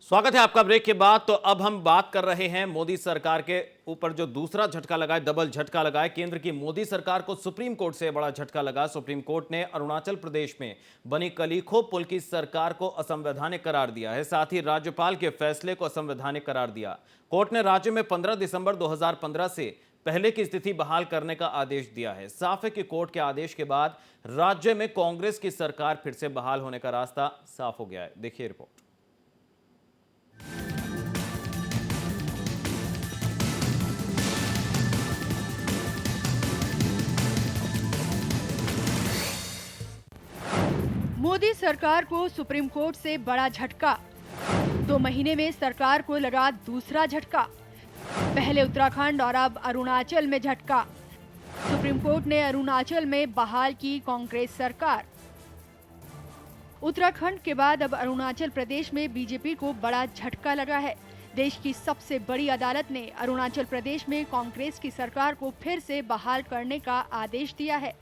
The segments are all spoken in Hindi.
स्वागत है आपका ब्रेक के बाद। तो अब हम बात कर रहे हैं मोदी सरकार के ऊपर जो दूसरा झटका लगा है, डबल झटका लगा है। केंद्र की मोदी सरकार को सुप्रीम कोर्ट से बड़ा झटका लगा। सुप्रीम कोर्ट ने अरुणाचल प्रदेश में बनी कलीखो पुल की सरकार को असंवैधानिक करार दिया है, साथ ही राज्यपाल के फैसले को असंवैधानिक करार दिया। कोर्ट ने राज्य में 15 दिसंबर 2015 से पहले की स्थिति बहाल करने का आदेश दिया है। साफ है कि कोर्ट के आदेश के बाद राज्य में कांग्रेस की सरकार फिर से बहाल होने का रास्ता साफ हो गया है। देखिए रिपोर्ट। मोदी सरकार को सुप्रीम कोर्ट से बड़ा झटका। 2 महीने में सरकार को लगा दूसरा झटका। पहले उत्तराखंड और अब अरुणाचल में झटका। सुप्रीम कोर्ट ने अरुणाचल में बहाल की कांग्रेस सरकार। उत्तराखंड के बाद अब अरुणाचल प्रदेश में बीजेपी को बड़ा झटका लगा है। देश की सबसे बड़ी अदालत ने अरुणाचल प्रदेश में कांग्रेस की सरकार को फिर से बहाल करने का आदेश दिया है।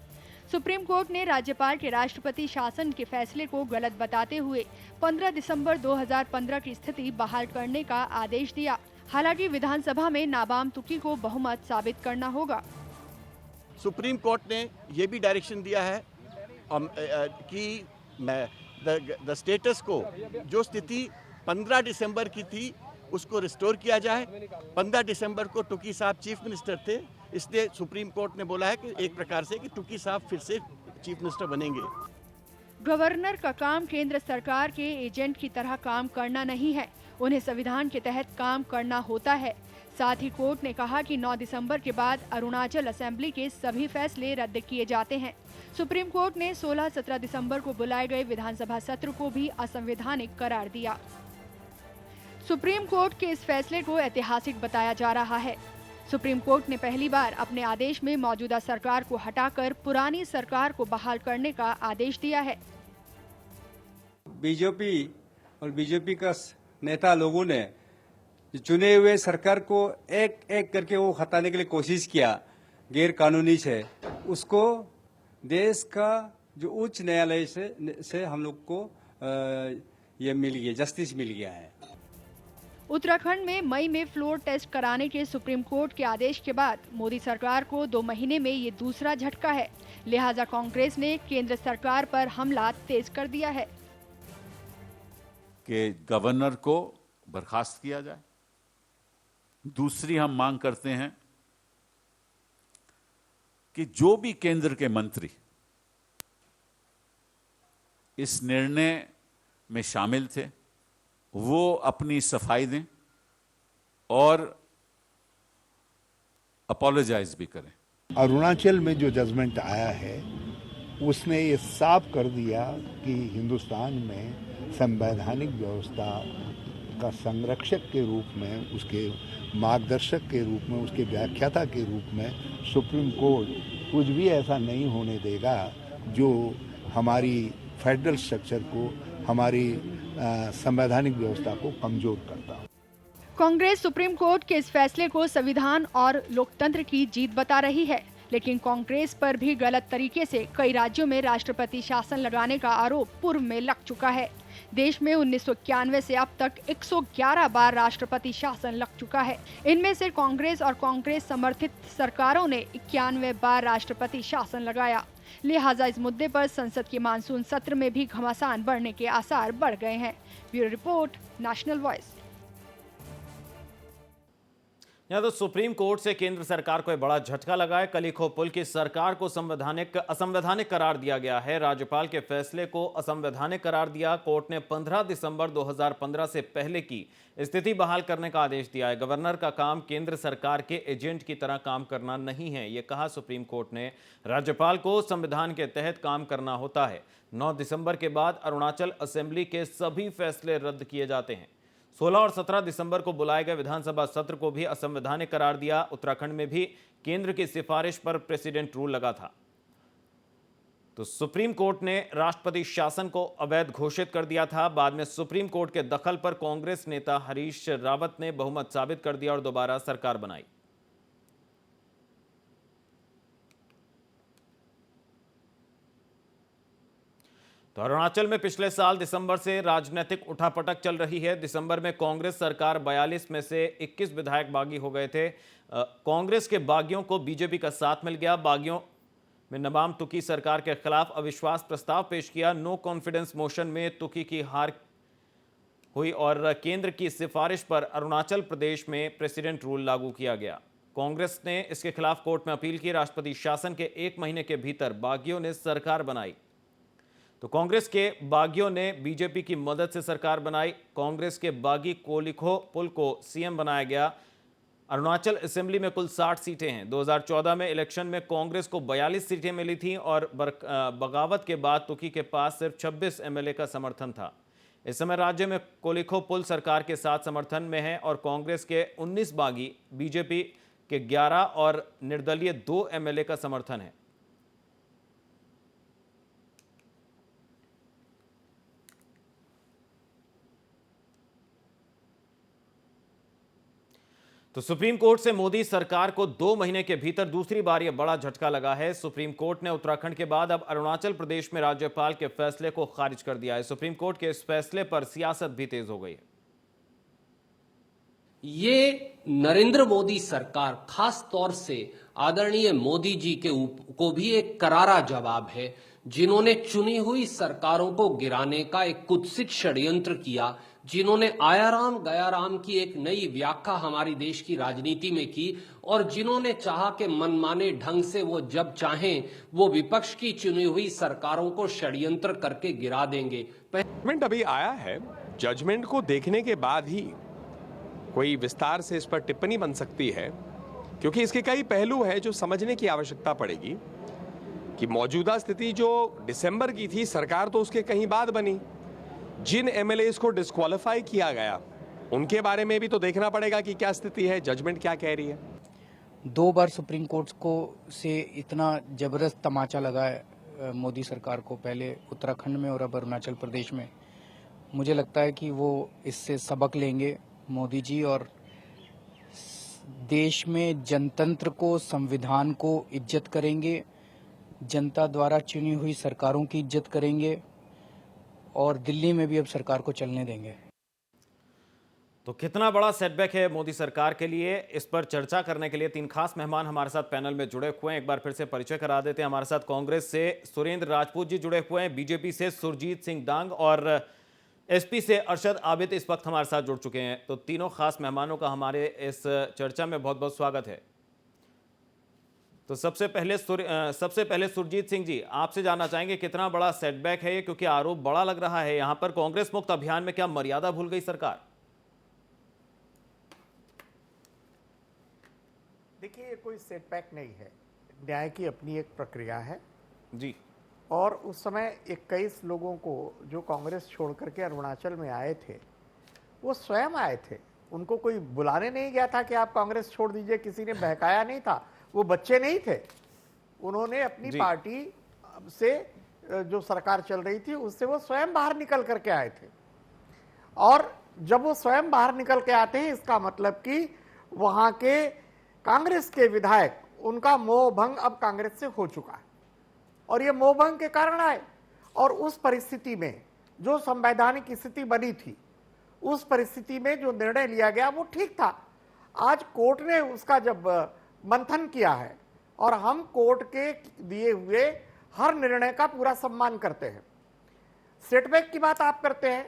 सुप्रीम कोर्ट ने राज्यपाल के राष्ट्रपति शासन के फैसले को गलत बताते हुए 15 दिसंबर 2015 की स्थिति बहाल करने का आदेश दिया। हालांकि विधानसभा में नाबाम तुकी को बहुमत साबित करना होगा। सुप्रीम कोर्ट ने ये भी डायरेक्शन दिया है कि द स्टेटस को, जो स्थिति 15 दिसंबर की थी उसको रिस्टोर किया जाए। 15 दिसंबर को टुकी साहब चीफ मिनिस्टर थे, इसलिए सुप्रीम कोर्ट ने बोला है कि एक प्रकार से कि टुकी साहब फिर से चीफ मिनिस्टर बनेंगे। गवर्नर का काम केंद्र सरकार के एजेंट की तरह काम करना नहीं है, उन्हें संविधान के तहत काम करना होता है। साथ ही कोर्ट ने कहा कि 9 दिसंबर के बाद अरुणाचल असेंबली के सभी फैसले रद्द किए जाते हैं। सुप्रीम कोर्ट ने 16-17 दिसंबर को बुलाए गए विधानसभा सत्र को भी असंवैधानिक करार दिया। सुप्रीम कोर्ट के इस फैसले को ऐतिहासिक बताया जा रहा है। सुप्रीम कोर्ट ने पहली बार अपने आदेश में मौजूदा सरकार को हटाकर पुरानी सरकार को बहाल करने का आदेश दिया है। बीजेपी और बीजेपी का नेता लोगों ने चुने हुए सरकार को एक एक करके वो हटाने के लिए कोशिश किया, गैर कानूनी से। उसको देश का जो उच्च न्यायालय से हम लोग को ये मिल गया, जस्टिस मिल गया है। उत्तराखंड में मई में फ्लोर टेस्ट कराने के सुप्रीम कोर्ट के आदेश के बाद मोदी सरकार को 2 महीने में ये दूसरा झटका है। लिहाजा कांग्रेस ने केंद्र सरकार पर हमला तेज कर दिया है कि गवर्नर को बर्खास्त किया जाए। दूसरी हम मांग करते हैं कि जो भी केंद्र के मंत्री इस निर्णय में शामिल थे वो अपनी सफाई दें और अपोलोजाइज भी करें। अरुणाचल में जो जजमेंट आया है उसने ये साफ कर दिया कि हिंदुस्तान में संवैधानिक व्यवस्था का संरक्षक के रूप में, उसके मार्गदर्शक के रूप में, उसके व्याख्याता के रूप में सुप्रीम कोर्ट कुछ भी ऐसा नहीं होने देगा जो हमारी फेडरल स्ट्रक्चर को, हमारी संवैधानिक व्यवस्था को कमजोर करता। कांग्रेस सुप्रीम कोर्ट के इस फैसले को संविधान और लोकतंत्र की जीत बता रही है, लेकिन कांग्रेस पर भी गलत तरीके से कई राज्यों में राष्ट्रपति शासन लगाने का आरोप पूर्व में लग चुका है। देश में 1991 से अब तक 111 बार राष्ट्रपति शासन लग चुका है। इनमें से कांग्रेस और कांग्रेस समर्थित सरकारों ने 91 बार राष्ट्रपति शासन लगाया। लिहाजा इस मुद्दे पर संसद के मानसून सत्र में भी घमासान बढ़ने के आसार बढ़ गए हैं। Bureau report, national voice. यहाँ तो सुप्रीम कोर्ट से केंद्र सरकार को एक बड़ा झटका लगा है। कलीखो पुल की सरकार को असंवैधानिक करार दिया गया है। राज्यपाल के फैसले को असंवैधानिक करार दिया। कोर्ट ने 15 दिसंबर 2015 से पहले की स्थिति बहाल करने का आदेश दिया है। गवर्नर का काम केंद्र सरकार के एजेंट की तरह काम करना नहीं है, ये कहा सुप्रीम कोर्ट ने। राज्यपाल को संविधान के तहत काम करना होता है। 9 दिसंबर के बाद अरुणाचल असेंबली के सभी फैसले रद्द किए जाते हैं। 16 और 17 दिसंबर को बुलाए गए विधानसभा सत्र को भी असंवैधानिक करार दिया। उत्तराखंड में भी केंद्र की सिफारिश पर प्रेसिडेंट रूल लगा था। तो सुप्रीम कोर्ट ने राष्ट्रपति शासन को अवैध घोषित कर दिया था। बाद में सुप्रीम कोर्ट के दखल पर कांग्रेस नेता हरीश रावत ने बहुमत साबित कर दिया और दोबारा सरकार बनाई। तो अरुणाचल में पिछले साल दिसंबर से राजनीतिक उठापटक चल रही है। दिसंबर में कांग्रेस सरकार 42 में से 21 विधायक बागी हो गए थे। कांग्रेस के बागियों को बीजेपी का साथ मिल गया। बागियों में नबाम तुकी सरकार के खिलाफ अविश्वास प्रस्ताव पेश किया। नो कॉन्फिडेंस मोशन में तुकी की हार हुई और केंद्र की सिफारिश पर अरुणाचल प्रदेश में प्रेसिडेंट रूल लागू किया गया। कांग्रेस ने इसके खिलाफ कोर्ट में अपील की। राष्ट्रपति शासन के 1 महीने के भीतर बागियों ने सरकार बनाई। तो कांग्रेस के बागियों ने बीजेपी की मदद से सरकार बनाई। कांग्रेस के बागी कोलिखो पुल को सीएम बनाया गया। अरुणाचल असेंबली में कुल 60 सीटें हैं। 2014 में इलेक्शन में कांग्रेस को 42 सीटें मिली थीं और बगावत के बाद तुकी के पास सिर्फ 26 एमएलए का समर्थन था। इस समय राज्य में कोलिखो पुल सरकार के साथ समर्थन में है और कांग्रेस के 19 बागी, बीजेपी के 11 और निर्दलीय 2 एमएलए का समर्थन है। तो सुप्रीम कोर्ट से मोदी सरकार को 2 महीने के भीतर दूसरी बार यह बड़ा झटका लगा है। सुप्रीम कोर्ट ने उत्तराखंड के बाद अब अरुणाचल प्रदेश में राज्यपाल के फैसले को खारिज कर दिया है। सुप्रीम कोर्ट के इस फैसले पर सियासत भी तेज हो गई है। ये नरेंद्र मोदी सरकार, खास तौर से आदरणीय मोदी जी को भी एक करारा जवाब है, जिन्होंने चुनी हुई सरकारों को गिराने का एक कुत्सित षड्यंत्र किया, जिन्होंने आयाराम गयाराम की एक नई व्याख्या हमारी देश की राजनीति में की और जिन्होंने चाहा कि मनमाने ढंग से वो जब चाहें वो विपक्ष की चुनी हुई सरकारों को षड्यंत्र करके गिरा देंगे। जजमेंट अभी आया है, जजमेंट को देखने के बाद ही कोई विस्तार से इस पर टिप्पणी बन सकती है, क्योंकि इसके कई पहलू हैं जो समझने की आवश्यकता पड़ेगी कि मौजूदा स्थिति जो दिसंबर की थी, सरकार तो उसके कहीं बाद बनी। जिन एमएलएस को डिस्क्वालीफाई किया गया उनके बारे में भी तो देखना पड़ेगा कि क्या स्थिति है, जजमेंट क्या कह रही है। 2 बार सुप्रीम कोर्ट को से इतना जबरदस्त तमाचा लगा है मोदी सरकार को, पहले उत्तराखंड में और अब अरुणाचल प्रदेश में। मुझे लगता है कि वो इससे सबक लेंगे मोदी जी और देश में जनतंत्र को, संविधान को इज्जत करेंगे, जनता द्वारा चुनी हुई सरकारों की इज्जत करेंगे और दिल्ली में भी अब सरकार को चलने देंगे। तो कितना बड़ा सेटबैक है मोदी सरकार के लिए, इस पर चर्चा करने के लिए 3 खास मेहमान हमारे साथ पैनल में जुड़े हुए हैं। एक बार फिर से परिचय करा देते हैं। हमारे साथ कांग्रेस से सुरेंद्र राजपूत जी जुड़े हुए हैं, बीजेपी से सुरजीत सिंह डांग और एसपी से अरशद आबिद इस वक्त हमारे साथ जुड़ चुके हैं। तो तीनों खास मेहमानों का हमारे इस चर्चा में बहुत बहुत स्वागत है। तो सबसे पहले सुरजीत सिंह जी, आपसे जानना चाहेंगे कितना बड़ा सेटबैक है ये, क्योंकि आरोप बड़ा लग रहा है यहां पर कांग्रेस मुक्त अभियान में क्या मर्यादा भूल गई सरकार? देखिए, ये कोई सेटबैक नहीं है, न्याय की अपनी एक प्रक्रिया है जी। और उस समय 21 लोगों को जो कांग्रेस छोड़ करके अरुणाचल में आए थे, वो स्वयं आए थे, उनको कोई बुलाने नहीं गया था कि आप कांग्रेस छोड़ दीजिए, किसी ने बहकाया नहीं था। वो बच्चे नहीं थे, उन्होंने अपनी पार्टी से जो सरकार चल रही थी उससे वो स्वयं बाहर निकल करके आए थे। और जब वो स्वयं बाहर निकल के आते हैं, इसका मतलब कि वहां के कांग्रेस के विधायक, उनका मोह भंग अब कांग्रेस से हो चुका है और ये मोह भंग के कारण आए। और उस परिस्थिति में जो संवैधानिक स्थिति बनी थी, उस परिस्थिति में जो निर्णय लिया गया वो ठीक था। आज कोर्ट ने उसका जब मंथन किया है और हम कोर्ट के दिए हुए हर निर्णय का पूरा सम्मान करते हैं। सेटबैक की बात आप करते हैं,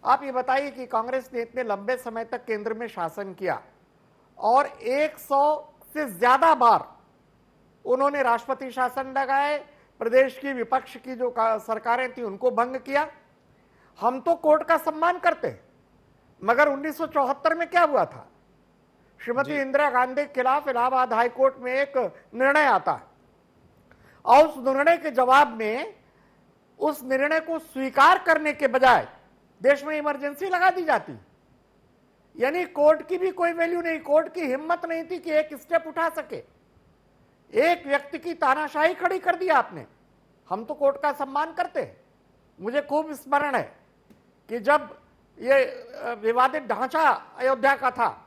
आप ये बताइए कि कांग्रेस ने इतने लंबे समय तक केंद्र में शासन किया और 100 से ज्यादा बार उन्होंने राष्ट्रपति शासन लगाए, प्रदेश की विपक्ष की जो सरकारें थी उनको भंग किया। हम तो कोर्ट का सम्मान करते हैं, मगर 1974 में क्या हुआ था? श्रीमती इंदिरा गांधी के खिलाफ इलाहाबाद हाई कोर्ट में एक निर्णय आता है और उस निर्णय के जवाब में, उस निर्णय को स्वीकार करने के बजाय देश में इमरजेंसी लगा दी जाती। यानी कोर्ट की भी कोई वैल्यू नहीं, कोर्ट की हिम्मत नहीं थी कि एक स्टेप उठा सके। एक व्यक्ति की तानाशाही खड़ी कर दी आपने। हम तो कोर्ट का सम्मान करते हैं। मुझे खूब स्मरण है कि जब ये विवादित ढांचा अयोध्या का था,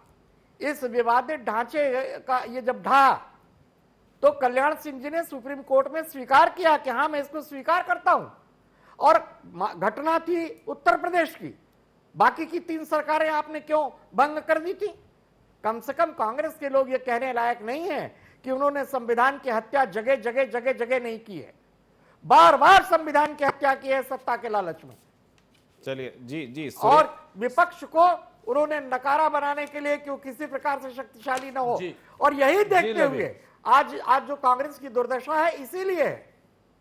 इस विवादित ढांचे का ये जब ढहा तो कल्याण सिंह जी ने सुप्रीम कोर्ट में स्वीकार किया कि हाँ, मैं इसको स्वीकार करता हूं। और घटना थी उत्तर प्रदेश की, बाकी की 3 सरकारें आपने क्यों भंग कर दी थी? कम से कम कांग्रेस के लोग ये कहने लायक नहीं है कि उन्होंने संविधान की हत्या जगह जगह जगह जगह नहीं की है, बार बार संविधान की हत्या की है सत्ता के लालच में। चलिए जी जी और विपक्ष को उन्होंने नकारा बनाने के लिए क्यों किसी प्रकार से शक्तिशाली न हो, और यही देखते हुए आज जो कांग्रेस की दुर्दशा है इसीलिए है।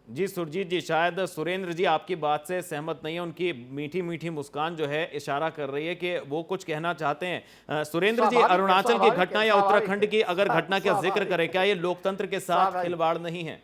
जी सुरजीत जी, शायद सुरेंद्र जी आपकी बात से सहमत नहीं है, उनकी मीठी मीठी मुस्कान जो है इशारा कर रही है कि वो कुछ कहना चाहते हैं। सुरेंद्र जी, अरुणाचल की घटना या उत्तराखंड की अगर घटना का जिक्र करें, क्या ये लोकतंत्र के साथ खिलवाड़ नहीं है?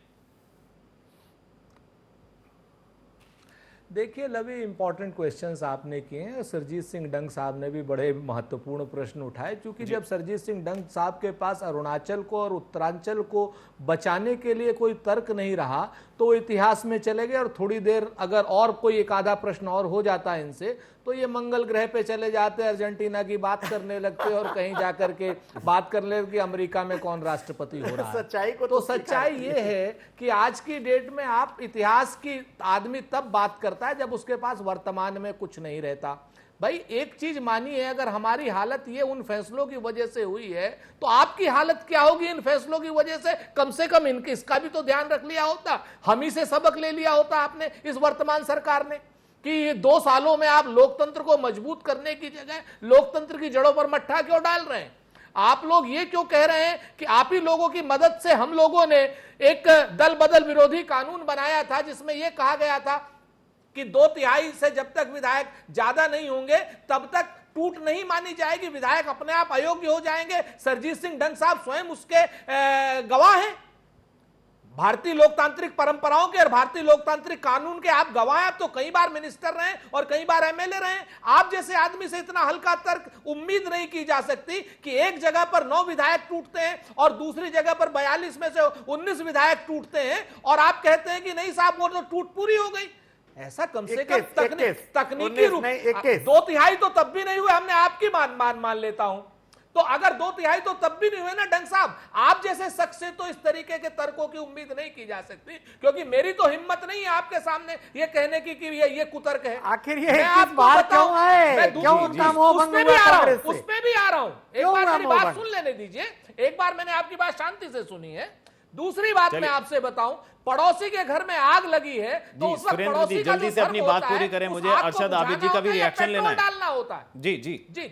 देखिए लवी, इंपॉर्टेंट क्वेश्चंस आपने किए हैं। सरजीत सिंह डंग साहब ने भी बड़े महत्वपूर्ण प्रश्न उठाए, क्योंकि जब सरजीत सिंह डंग साहब के पास अरुणाचल को और उत्तरांचल को बचाने के लिए कोई तर्क नहीं रहा तो वो इतिहास में चले गए। और थोड़ी देर अगर और कोई एक आधा प्रश्न और हो जाता है इनसे तो ये मंगल ग्रह पे चले जाते, अर्जेंटीना की बात करने लगते और कहीं जाकर के बात करने लगे कि अमेरिका में कौन राष्ट्रपति हो रहा है। सच्चाई को तो सच्चाई ये है कि आज की डेट में आप इतिहास की आदमी तब बात करता है जब उसके पास वर्तमान में कुछ नहीं रहता। भाई एक चीज मानिए, अगर हमारी हालत ये उन फैसलों की वजह से हुई है तो आपकी हालत क्या होगी इन फैसलों की वजह से? कम से कम इनके इसका भी तो ध्यान रख लिया होता, हम ही से सबक ले लिया होता आपने, इस वर्तमान सरकार ने, कि ये 2 सालों में आप लोकतंत्र को मजबूत करने की जगह लोकतंत्र की जड़ों पर मट्ठा क्यों डाल रहे हैं? आप लोग ये क्यों कह रहे हैं कि आप ही लोगों की मदद से हम लोगों ने एक दल बदल विरोधी कानून बनाया था जिसमें यह कहा गया था कि 2/3 से जब तक विधायक ज्यादा नहीं होंगे तब तक टूट नहीं मानी जाएगी, विधायक अपने आप अयोग्य हो जाएंगे। सरजीत सिंह डंग साहब स्वयं उसके गवाह हैं। भारतीय लोकतांत्रिक परंपराओं के और भारतीय लोकतांत्रिक कानून के आप गवाह हैं। आप तो कई बार मिनिस्टर रहे और कई बार एमएलए रहे। आप जैसे आदमी से इतना हल्का तर्क उम्मीद नहीं की जा सकती कि एक जगह पर 9 विधायक टूटते हैं और दूसरी जगह पर 42 में से 19 विधायक टूटते हैं और आप कहते हैं कि नहीं साहब वो तो टूट पूरी हो गई। ऐसा कम से कम तकनीकी रूप 2/3 तो तब भी नहीं हुए, हमने आपकी मान लेता हूं, तो अगर 2/3 तो तब भी नहीं हुए ना डंग साहब, आप जैसे शख्स से तो इस तरीके के तर्कों की उम्मीद नहीं की जा सकती, क्योंकि मेरी तो हिम्मत नहीं है आपके सामने ये कहने की कि ये कुतर्क है। आखिर ये बात क्यों है? क्यों उनका मोह भंग हुआ कांग्रेस से? उसमें भी आ रहा हूं, एक बार मेरी बात सुन लेने दीजिए। एक बार मैंने आपकी बात शांति से सुनी है। दूसरी बात मैं आपसे बताऊं, पड़ोसी के घर में आग लगी है तो उस वक्त पड़ोसी का जल्दी से अपनी बात पूरी करें, मुझे अरशद आबिद जी का भी रिएक्शन लेना है। डालना होता है। जी जी जी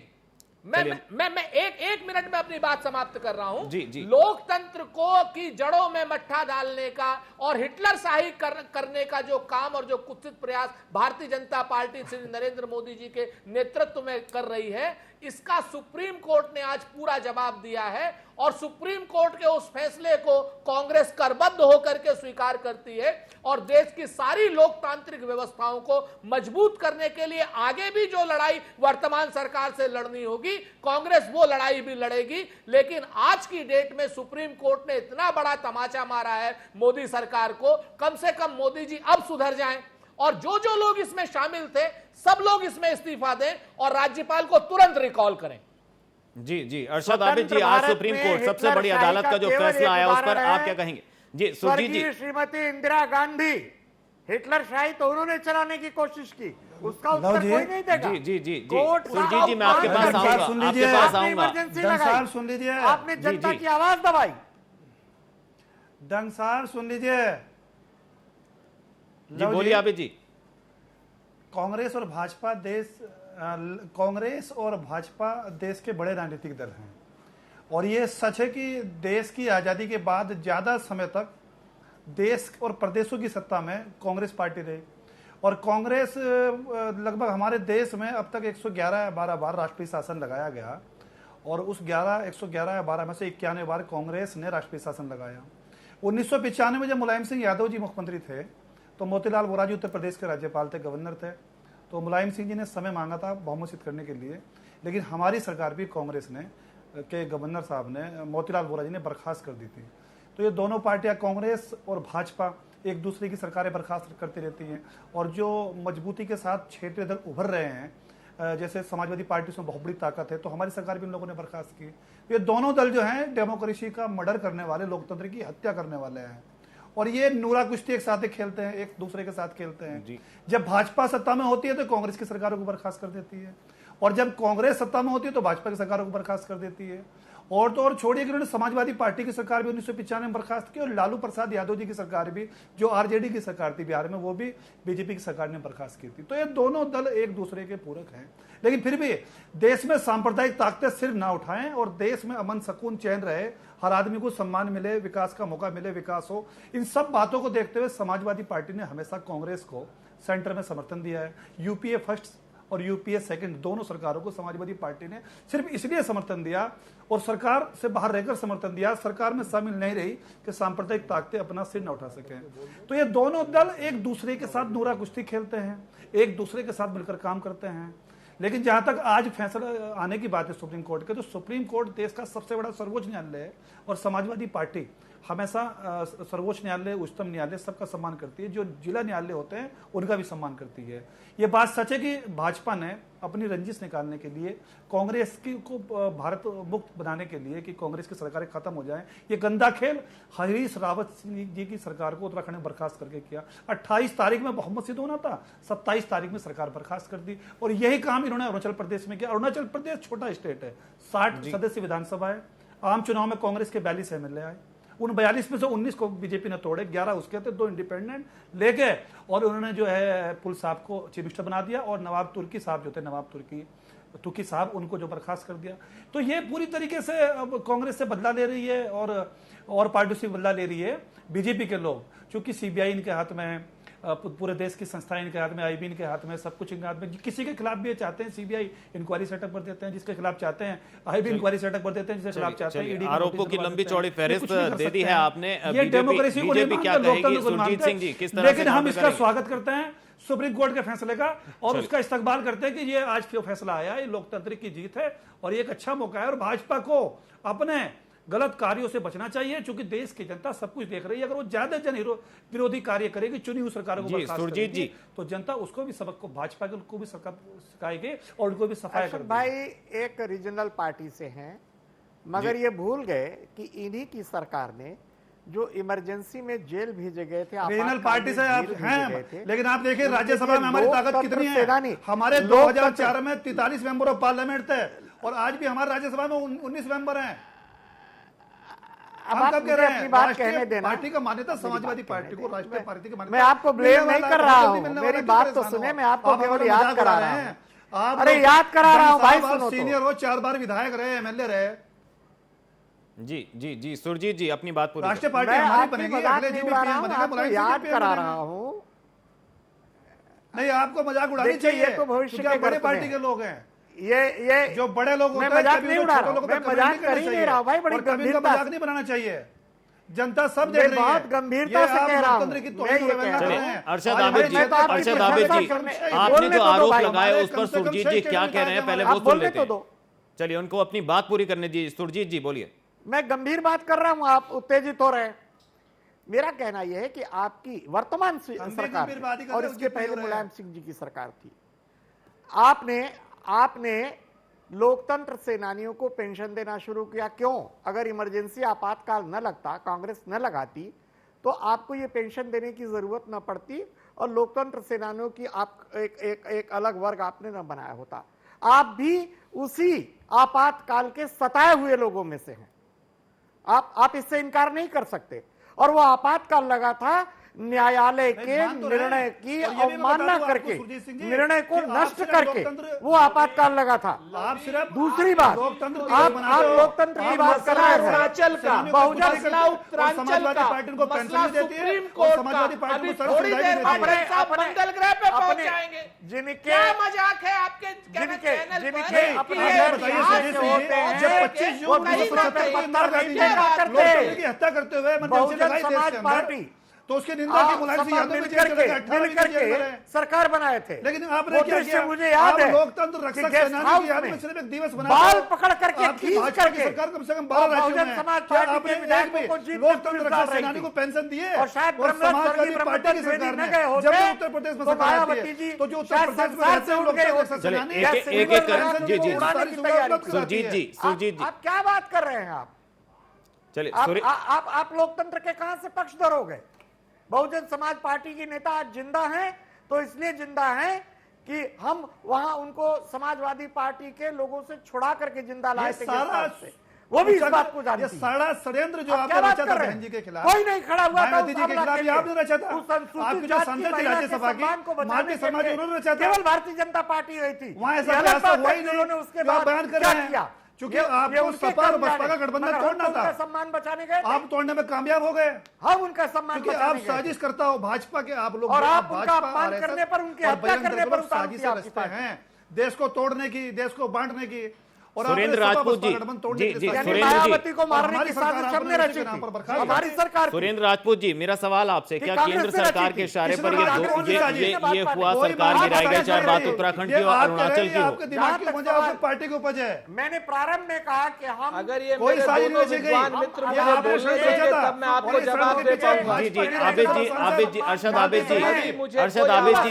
मैं एक मिनट में अपनी बात समाप्त कर रहा हूं। जी। लोकतंत्र को की जड़ों में मट्ठा डालने का और हिटलर शाही करने का जो काम और जो कुत्सित प्रयास भारतीय जनता पार्टी श्री नरेंद्र मोदी जी के नेतृत्व में कर रही है, इसका सुप्रीम कोर्ट ने आज पूरा जवाब दिया है और सुप्रीम कोर्ट के उस फैसले को कांग्रेस करबद्ध होकर के स्वीकार करती है और देश की सारी लोकतांत्रिक व्यवस्थाओं को मजबूत करने के लिए आगे भी जो लड़ाई वर्तमान सरकार से लड़नी होगी, कांग्रेस वो लड़ाई भी लड़ेगी। लेकिन आज की डेट में सुप्रीम कोर्ट ने इतना बड़ा तमाचा मारा है मोदी सरकार को, कम से कम मोदी जी अब सुधर जाएं और जो लोग इसमें शामिल थे सब लोग इसमें इस्तीफा दें और राज्यपाल को तुरंत रिकॉल करें। जी अरशद आबिद जी, आज सुप्रीम कोर्ट सबसे बड़ी अदालत का जो फैसला आया उस पर आप क्या कहेंगे? जी सुरजीत जी। श्रीमती इंदिरा गांधी हिटलर शाही तो उन्होंने चलाने की कोशिश की, उसका उत्तर कोई नहीं देगा। जी सुरजीत जी, मैं आपके पास आऊंगा, आपके पास आऊंगा। डंसाल सुन लीजिए, आपने जनता की आवाज दबाई। डंसाल सुन लीजिए जी, बोलिए आबिद जी। कांग्रेस और भाजपा देश के बड़े राजनीतिक दल हैं और ये सच है कि देश की आज़ादी के बाद ज़्यादा समय तक देश और प्रदेशों की सत्ता में कांग्रेस पार्टी रही और कांग्रेस लगभग हमारे देश में अब तक 111-12 बार राष्ट्रीय शासन लगाया गया और उस 111 में से 91 बार कांग्रेस ने राष्ट्रीय शासन लगाया। 1995 में जब मुलायम सिंह यादव जी मुख्यमंत्री थे तो मोतीलाल वोरा जी उत्तर प्रदेश के राज्यपाल थे, गवर्नर थे, तो मुलायम सिंह जी ने समय मांगा था बहुमत सिद्ध करने के लिए, लेकिन हमारी सरकार भी कांग्रेस ने के गवर्नर साहब ने मोतीलाल वोरा जी ने बर्खास्त कर दी थी। तो ये दोनों पार्टियां कांग्रेस और भाजपा एक दूसरे की सरकारें बर्खास्त करती रहती हैं और जो मजबूती के साथ क्षेत्रीय दल उभर रहे हैं, जैसे समाजवादी पार्टी में बहुत बड़ी ताकत है तो हमारी सरकार भी इन लोगों ने बर्खास्त की। ये दोनों दल जो हैं डेमोक्रेसी का मर्डर करने वाले, लोकतंत्र की हत्या करने वाले हैं और ये नूरा कुश्ती एक साथ खेलते हैं, एक दूसरे के साथ खेलते हैं। जब भाजपा सत्ता में होती है तो कांग्रेस की सरकारों को बर्खास्त कर देती है, और जब कांग्रेस सत्ता में होती है तो भाजपा की सरकारों को बर्खास्त कर देती है। और तो और छोड़िए कि उन्होंने समाजवादी पार्टी की सरकार भी 1995 में बर्खास्त की, और लालू प्रसाद यादव जी की सरकार भी, जो आरजेडी की सरकार थी बिहार में, वो भी बीजेपी की सरकार ने बर्खास्त की थी। तो ये दोनों दल एक दूसरे के पूरक हैं, लेकिन फिर भी देश में सांप्रदायिक ताकतें सिर्फ ना उठाएं और देश में अमन सुकून चैन रहे, हर आदमी को सम्मान मिले, विकास का मौका मिले, विकास हो। इन सब बातों को देखते हुए समाजवादी पार्टी ने हमेशा कांग्रेस को सेंटर में समर्थन दिया है। यूपीए फर्स्ट और यूपीए सेकंड दोनों सरकारों को समाजवादी पार्टी ने सिर्फ इसलिए समर्थन दिया और सरकार से बाहर रहकर समर्थन दिया, सरकार में शामिल नहीं रही कि सांप्रदायिक ताकतें अपना सिर न उठा सकें। तो ये दोनों दल एक दूसरे के साथ नूरा कुश्ती खेलते हैं, एक दूसरे के साथ मिलकर काम करते हैं। लेकिन जहां तक आज फैसला आने की बात है सुप्रीम कोर्ट के, तो सुप्रीम कोर्ट देश का सबसे बड़ा सर्वोच्च न्यायालय है और समाजवादी पार्टी हमेशा सर्वोच्च न्यायालय, उच्चतम न्यायालय सबका सम्मान करती है, जो जिला न्यायालय होते हैं उनका भी सम्मान करती है। ये बात सच है कि भाजपा ने अपनी रंजिश निकालने के लिए, कांग्रेस की को भारत मुक्त बनाने के लिए, कि कांग्रेस की सरकारें खत्म हो जाएं, ये गंदा खेल हरीश रावत जी की सरकार को उत्तराखंड में बर्खास्त करके किया। 28 तारीख में मोहम्मद सिद्ध होना था, 27 तारीख में सरकार बर्खास्त कर दी, और यही काम इन्होंने अरुणाचल प्रदेश में किया। अरुणाचल प्रदेश छोटा स्टेट है, 60 सदस्य विधानसभा है, आम चुनाव में कांग्रेस के 42 एमएलए आए, उन 42 में से 19 को बीजेपी ने तोड़े, 11 उसके थे, 2 इंडिपेंडेंट लेके, और उन्होंने जो है पुल साहब को चीफ मिनिस्टर बना दिया, और नवाब तुर्की साहब जो थे, नवाब तुर्की साहब, उनको जो बर्खास्त कर दिया। तो ये पूरी तरीके से अब कांग्रेस से बदला ले रही है और पार्टी से बदला ले रही है बीजेपी के लोग, क्योंकि सीबीआई इनके हाथ में है, पूरे देश की संस्थाएं इनके हाथ में, आईबी इनके हाथ में, सब कुछ इनके हाथ में। किसी के खिलाफ भी चाहते हैं सीबीआई इंक्वायरी सेटअप कर देते हैं, जिसके खिलाफ चाहते हैं आईबी इंक्वायरी सेटअप कर देते हैं, जिसके खिलाफ चाहते हैं ईडी आरोपों की लंबी चौड़ी फहरिस्त दे दी है आपने। ये डेमोक्रेसी को नहीं क्या मानते, कहेगी लोकतंत्र को सुरजीत मानते सिंह जी, किस हैं। तरह लेकिन हम इसका स्वागत करते हैं सुप्रीम कोर्ट के फैसले का, और उसका इस्तकबाल करते हैं कि ये आज जो फैसला आया, ये लोकतंत्र की जीत है और ये एक अच्छा मौका है, और भाजपा को अपने गलत कार्यों से बचना चाहिए, क्योंकि देश की जनता सब कुछ देख रही है। अगर वो ज्यादा जन विरोधी कार्य करेगी, चुनी हुई सरकारों को बर्खास्त करेगी, तो जनता उसको भी सबक को, भाजपा को भी सरकार सिखाएगी और उनको भी सफाई कर भाई एक रीजनल पार्टी से हैं, मगर ये भूल गए कि इन्हीं की सरकार ने जो इमरजेंसी में जेल भेजे गए थे, रीजनल पार्टी से आप हैं, लेकिन आप देखिए राज्यसभा में हमारी ताकत कितनी है। हमारे 2004 में 43 मेंबर ऑफ पार्लियामेंट थे, और आज भी हमारे राज्यसभा में 19 मेंबर हैं। अब आप मुझे अपनी बात कहने देना। पार्टी का मान्यता समाजवादी पार्टी को, राष्ट्रीय पार्टी की मान्यता। मैं आपको ब्लेम नहीं कर रहा हूँ, मेरी बात तो सुने, मैं आपको केवल याद करा रहा हूँ। अरे याद करा रहा हूँ भाई, सुनो। सीनियर हो, 4 बार विधायक रहे, एमएलए रहे। जी सुरजीत जी अपनी बात पूरी। राष्ट्रीय पार्टी हमारी बनेगी, अगले जी बनेगा, याद करा रहा हूँ। नहीं, आपको मजाक उड़ानी चाहिए, तो भविष्य के बड़े पार्टी के लोग हैं ये जो बड़े लोग होते हैं, मजाक नहीं उड़ा रहा हूं, मैं मजाक कर ही नहीं रहा हूं भाई, बड़ी गंभीरता, मजाक नहीं बनाना चाहिए, जनता सब देख रही है, बहुत गंभीरता से कह रहा हूं। अरशद आबिद जी, आपने जो आरोप लगाए उस पर सुरजीत जी क्या कह रहे हैं, पहले वो सुन लेते हैं। चलिए उनको अपनी बात पूरी करने दीजिए। सुरजीत जी बोलिए। मैं गंभीर बात कर रहा हूं, आप उत्तेजित हो रहे हैं। मेरा कहना यह है कि आपकी वर्तमान सरकार और इसके पहले मुलायम सिंह जी की सरकार थी, आपने लोकतंत्र सेनानियों को पेंशन देना शुरू किया। क्यों? अगर इमरजेंसी आपातकाल न लगता, कांग्रेस न लगाती, तो आपको ये पेंशन देने की जरूरत न पड़ती और लोकतंत्र सेनानियों की आप एक अलग वर्ग आपने न बनाया होता। आप भी उसी आपातकाल के सताए हुए लोगों में से हैं, आप इससे इनकार नहीं कर सकते। और वो आपातकाल लगा था न्यायालय के निर्णय की अवमानना करके, निर्णय को नष्ट करके वो आपातकाल लगा था। दूसरी बात, आप लोकतंत्र की बात कर रहे हैं, अरुणाचल का, बहुजन उत्तरांचल का मसला सुप्रीम कोर्ट का, अभी थोड़ी देर में आप मंगल ग्रह पे पहुंच जाएंगे। क्या मजाक है आपके चैनल की हत्या करते हुए बहुजन समाज पार्टी तो उसकी निंदा की मुलायम सिंह यादव मिलकर सरकार बनाए थे। लेकिन आपने क्या किया? मुझे याद है, लोकतंत्र रक्षक सेनानी की याद में सिर्फ एक दिवस बनाया, बाल पकड़ करके खींच करके सरकार कम से कम 12 राज्यों में समाज पार्टी के विधायकों को जीत लोकतंत्र रक्षक सेनानी को पेंशन दिए, और शायद समाजवादी पार्टी की सरकार ने जब उत्तर प्रदेश में मायावती जी तो जो उत्तर प्रदेश में रहते हैं लोकतंत्र रक्षक सेनानी, सुरजीत जी आप क्या बात कर रहे हैं? आप चलिए आप लोकतंत्र के कहां से पक्षधर हो गए? बहुजन समाज पार्टी के नेता आज जिंदा हैं तो इसलिए जिंदा हैं कि हम वहां उनको समाजवादी पार्टी के लोगों से छुड़ा करके जिंदा लाए थे गिरफ्तार से। वो भी इस बात को जानती है। ये सारा षड्यंत्र जो आपने रचा था बहन जी के खिलाफ, कोई नहीं खड़ा हुआ था मायावती जी के खिलाफ, ये आपने रचा था। आपकी जो संसद थी राज्यसभा की, भारतीय समाज उन्होंने रचा था। केवल भारतीय जनता पार्टी रही थी, वहां ऐसा हुआ ही नहीं। उन्होंने उसके बाद बयान कर रहे किया, हैं क्योंकि आपको सपा और बसपा का गठबंधन तोड़ना था, सम्मान बचाने गए, आप तोड़ने में कामयाब हो गए। हम उनका सम्मान क्योंकि आप साजिश करता हो भाजपा के, आप लोग और आप उनका अपमान करने पर, उनकी हत्या करने पर साजिश रचते हैं, देश को तोड़ने की, देश को बांटने की। और सुरेंद्र राजपूत जी, मायावती को मारने की साजिश हमने रची थी, हमारी सरकार। सुरेंद्र राजपूत जी, मेरा सवाल आपसे, क्या केंद्र सरकार के इशारे पर ये हुआ सरकार गिराई गई, चाहे बात उत्तराखंड की और अरुणाचल की हो? आपके दिमाग की वजह आपकी पार्टी के उपज है। मैंने प्रारंभ में कहा कि हम अगर ये कोई मेरे साजिश दोनों रची गई, विद्वान मित्र मुझे आपने बोलने सोचा देंगे था। तब मैं आपको जवाब दे पाऊंगा। जी जी, आबिद जी, अरशद आबिद जी,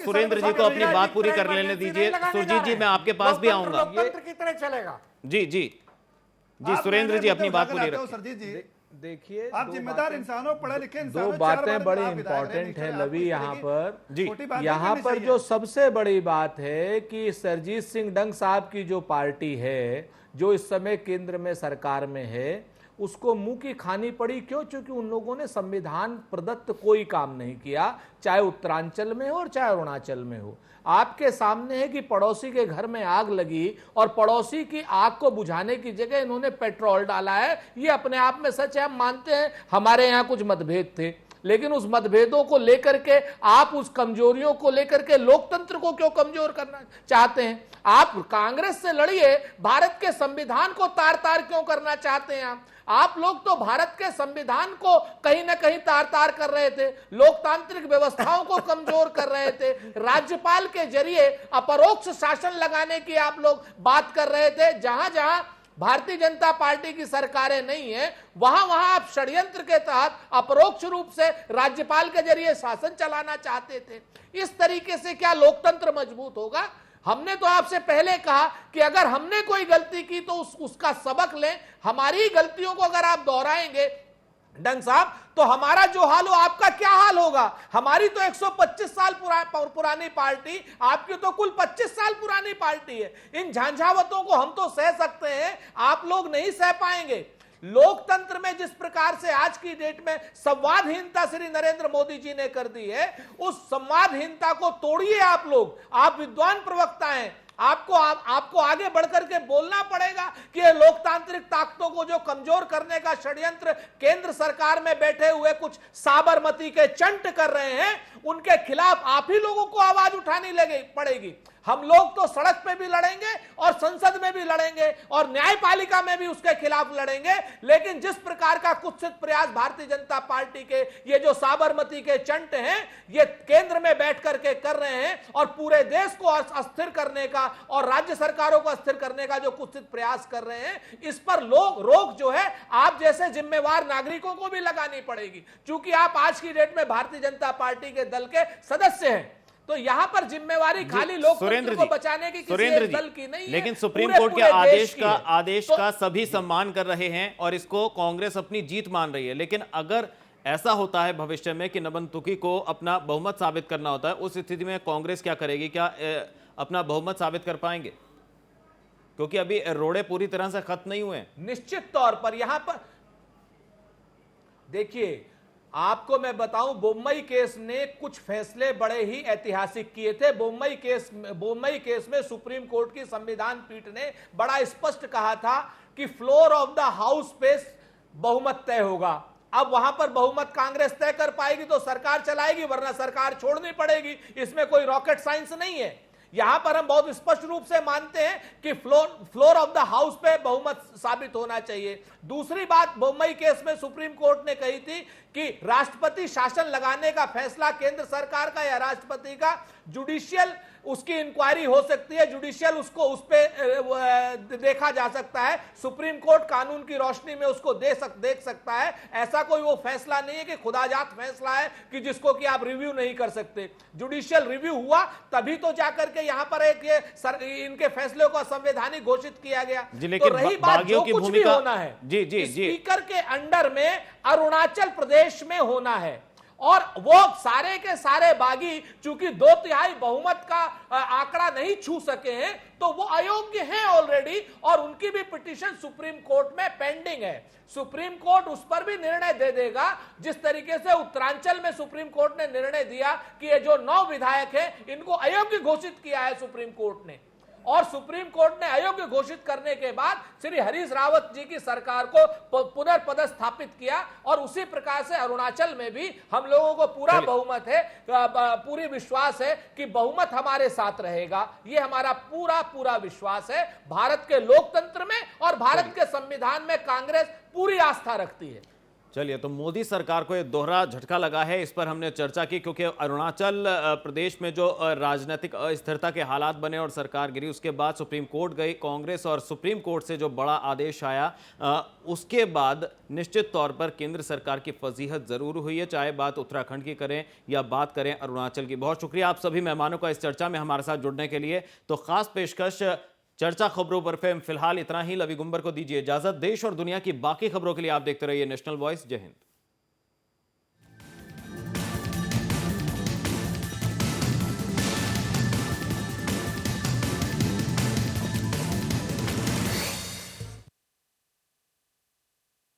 सुरेंद्र जी को अपनी बात पूरी कर लेने दीजिए। सुरजीत जी, मैं आपके पास भी आऊंगा। लोकतंत्र की तरह चलेगा। जी, सुरेंद्र जी अपनी बात पूरी रखें। सरजीत जी देखिए, आप जिम्मेदार इंसान हो, पढ़े लिखे इंसान हो, दो बातें बड़ी इंपॉर्टेंट है लवी यहाँ पर। जी, यहाँ पर जो सबसे बड़ी बात है कि सरजीत सिंह डंग साहब की जो पार्टी है, जो इस समय केंद्र में सरकार में है, उसको मुंह की खानी पड़ी। क्यों? क्योंकि उन लोगों ने संविधान प्रदत्त कोई काम नहीं किया, चाहे उत्तरांचल में हो और चाहे अरुणाचल में हो। आपके सामने है कि पड़ोसी के घर में आग लगी और पड़ोसी की आग को बुझाने की जगह इन्होंने पेट्रोल डाला है। ये अपने आप में सच है, हम मानते हैं हमारे यहाँ कुछ मतभेद थे, लेकिन उस मतभेदों को लेकर के आप उस कमजोरियों को लेकर के लोकतंत्र को क्यों कमजोर करना चाहते हैं? आप कांग्रेस से लड़िए, भारत के संविधान को तार तार क्यों करना चाहते हैं? आप लोग तो भारत के संविधान को कहीं ना कहीं तार तार कर रहे थे, लोकतांत्रिक व्यवस्थाओं को कमजोर कर रहे थे, राज्यपाल के जरिए अपरोक्ष शासन लगाने की आप लोग बात कर रहे थे। जहां जहां भारतीय जनता पार्टी की सरकारें नहीं है, वहां वहां आप षड्यंत्र के तहत अपरोक्ष रूप से राज्यपाल के जरिए शासन चलाना चाहते थे। इस तरीके से क्या लोकतंत्र मजबूत होगा? हमने तो आपसे पहले कहा कि अगर हमने कोई गलती की तो उसका सबक लें। हमारी गलतियों को अगर आप दोहराएंगे डंग साहब, तो हमारा जो हाल हो आपका क्या हाल होगा? हमारी तो 125 साल पुरानी पार्टी, आपकी तो कुल 25 साल पुरानी पार्टी है। इन झांझावतों को हम तो सह सकते हैं, आप लोग नहीं सह पाएंगे। लोकतंत्र में जिस प्रकार से आज की डेट में संवादहीनता श्री नरेंद्र मोदी जी ने कर दी है, उस संवादहीनता को तोड़िए आप लोग। आप विद्वान प्रवक्ता हैं, आपको आगे बढ़कर के बोलना पड़ेगा कि ये लोकतांत्रिक ताकतों को जो कमजोर करने का षड्यंत्र केंद्र सरकार में बैठे हुए कुछ साबरमती के चंट कर रहे हैं, उनके खिलाफ आप ही लोगों को आवाज उठानी पड़ेगी। हम लोग तो सड़क पे भी लड़ेंगे और संसद में भी लड़ेंगे और न्यायपालिका में भी उसके खिलाफ लड़ेंगे। लेकिन जिस प्रकार का कुत्सित प्रयास भारतीय जनता पार्टी के ये जो साबरमती के चंट हैं, ये केंद्र में बैठ करके कर रहे हैं और पूरे देश को अस्थिर करने का और राज्य सरकारों को अस्थिर करने का जो कुत्सित प्रयास कर रहे हैं, इस पर रोक जो है आप जैसे जिम्मेवार नागरिकों को भी लगानी पड़ेगी। क्योंकि आप आज की डेट में भारतीय जनता पार्टी के दल के सदस्य हैं, तो यहां पर जिम्मेवारी खाली लोकतंत्र को बचाने की किसी एक दल की नहीं है, लेकिन सुप्रीम कोर्ट के आदेश का सभी सम्मान कर रहे हैं और इसको कांग्रेस अपनी जीत मान रही है। लेकिन अगर ऐसा होता है भविष्य में कि नबन तुकी को अपना बहुमत साबित करना होता है, उस स्थिति में कांग्रेस क्या करेगी? क्या अपना बहुमत साबित कर पाएंगे? क्योंकि अभी रोड़े पूरी तरह से खत्म नहीं हुए। निश्चित तौर पर यहां पर देखिए, आपको मैं बताऊं, बोम्मई केस ने कुछ फैसले बड़े ही ऐतिहासिक किए थे। बोम्मई केस में सुप्रीम कोर्ट की संविधान पीठ ने बड़ा स्पष्ट कहा था कि फ्लोर ऑफ द हाउस पे बहुमत तय होगा। अब वहां पर बहुमत कांग्रेस तय कर पाएगी तो सरकार चलाएगी, वरना सरकार छोड़नी पड़ेगी। इसमें कोई रॉकेट साइंस नहीं है। यहां पर हम बहुत स्पष्ट रूप से मानते हैं कि फ्लोर ऑफ द हाउस पे बहुमत साबित होना चाहिए। दूसरी बात, बोम्मई केस में सुप्रीम कोर्ट ने कही थी कि राष्ट्रपति शासन लगाने का फैसला केंद्र सरकार का या राष्ट्रपति का, जुडिशियल उसकी इंक्वायरी हो सकती है, जुडिशियल उसको उस पे देखा जा सकता है। सुप्रीम कोर्ट कानून की रोशनी में उसको देख सकता है। ऐसा कोई वो फैसला नहीं है कि खुदाजात फैसला है कि जिसको कि आप रिव्यू नहीं कर सकते। जुडिशियल रिव्यू हुआ तभी तो जाकर के यहां पर इनके फैसले को संवैधानिक घोषित किया गया। तो रही बात जो कुछ भी होना है, जी स्पीकर के अंडर में अरुणाचल प्रदेश में होना है। और वो सारे के सारे बागी चूंकि 2/3 बहुमत का आंकड़ा नहीं छू सके हैं तो वो अयोग्य हैं ऑलरेडी, और उनकी भी पिटीशन सुप्रीम कोर्ट में पेंडिंग है। सुप्रीम कोर्ट उस पर भी निर्णय दे देगा, जिस तरीके से उत्तरांचल में सुप्रीम कोर्ट ने निर्णय दिया कि ये जो 9 विधायक हैं इनको अयोग्य घोषित किया है सुप्रीम कोर्ट ने, और सुप्रीम कोर्ट ने अयोग्य घोषित करने के बाद श्री हरीश रावत जी की सरकार को पुनर्पदस्थापित किया। और उसी प्रकार से अरुणाचल में भी हम लोगों को पूरा बहुमत है, पूरी विश्वास है कि बहुमत हमारे साथ रहेगा। ये हमारा पूरा विश्वास है। भारत के लोकतंत्र में और भारत के संविधान में कांग्रेस पूरी आस्था रखती है। चलिए, तो मोदी सरकार को ये दोहरा झटका लगा है, इस पर हमने चर्चा की, क्योंकि अरुणाचल प्रदेश में जो राजनीतिक अस्थिरता के हालात बने और सरकार गिरी, उसके बाद सुप्रीम कोर्ट गई कांग्रेस, और सुप्रीम कोर्ट से जो बड़ा आदेश आया उसके बाद निश्चित तौर पर केंद्र सरकार की फजीहत जरूर हुई है, चाहे बात उत्तराखंड की करें या बात करें अरुणाचल की। बहुत शुक्रिया आप सभी मेहमानों का इस चर्चा में हमारे साथ जुड़ने के लिए। तो खास पेशकश चर्चा खबरों पर फिल्हाल इतना ही। लवी गुंबर को दीजिए इजाजत। देश और दुनिया की बाकी खबरों के लिए आप देखते रहिए नेशनल वॉइस। जय हिंद।